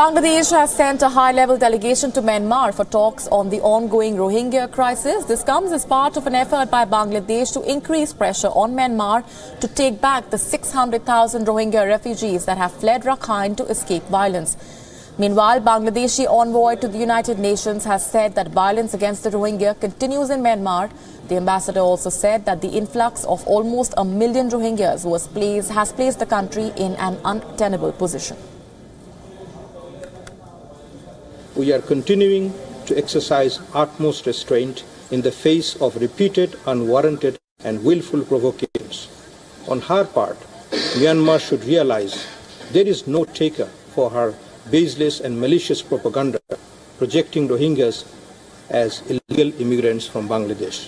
Bangladesh has sent a high-level delegation to Myanmar for talks on the ongoing Rohingya crisis. This comes as part of an effort by Bangladesh to increase pressure on Myanmar to take back the 600,000 Rohingya refugees that have fled Rakhine to escape violence. Meanwhile, Bangladeshi envoy to the United Nations has said that violence against the Rohingya continues in Myanmar. The ambassador also said that the influx of almost 1 million Rohingyas has placed the country in an untenable position. We are continuing to exercise utmost restraint in the face of repeated, unwarranted and willful provocations. On her part, Myanmar should realize there is no taker for her baseless and malicious propaganda projecting Rohingyas as illegal immigrants from Bangladesh.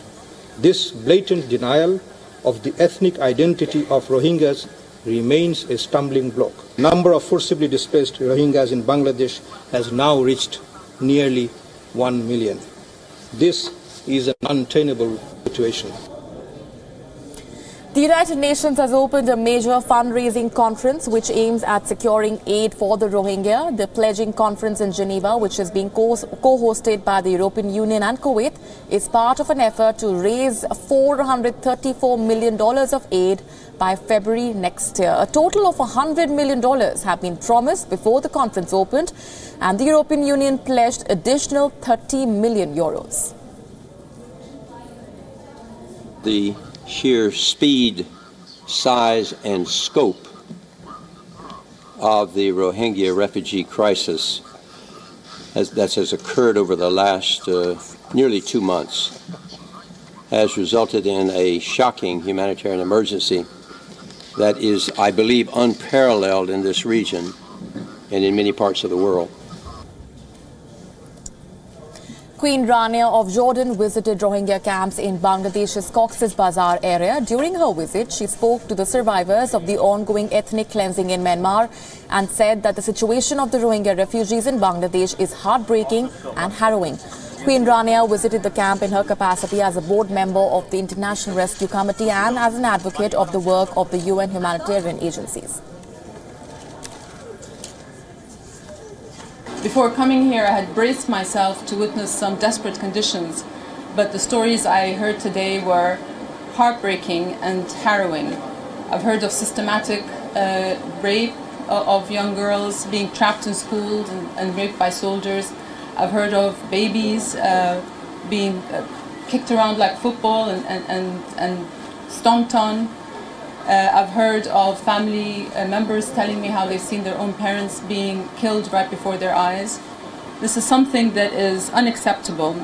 This blatant denial of the ethnic identity of Rohingyas remains a stumbling block. The number of forcibly displaced Rohingyas in Bangladesh has now reached nearly 1 million. This is an untenable situation. The United Nations has opened a major fundraising conference which aims at securing aid for the Rohingya. The pledging conference in Geneva, which is being co-hosted by the European Union and Kuwait, is part of an effort to raise $434 million of aid by February next year. A total of $100 million have been promised before the conference opened, and the European Union pledged additional 30 million euros. The sheer speed, size and scope of the Rohingya refugee crisis that has occurred over the last nearly 2 months has resulted in a shocking humanitarian emergency that is, I believe, unparalleled in this region and in many parts of the world. Queen Rania of Jordan visited Rohingya camps in Bangladesh's Cox's Bazar area. During her visit, she spoke to the survivors of the ongoing ethnic cleansing in Myanmar and said that the situation of the Rohingya refugees in Bangladesh is heartbreaking and harrowing. Queen Rania visited the camp in her capacity as a board member of the International Rescue Committee and as an advocate of the work of the UN humanitarian agencies. Before coming here, I had braced myself to witness some desperate conditions, but the stories I heard today were heartbreaking and harrowing. I've heard of systematic rape of young girls being trapped in schools and raped by soldiers. I've heard of babies being kicked around like football and stomped on. I've heard of family members telling me how they've seen their own parents being killed right before their eyes. This is something that is unacceptable.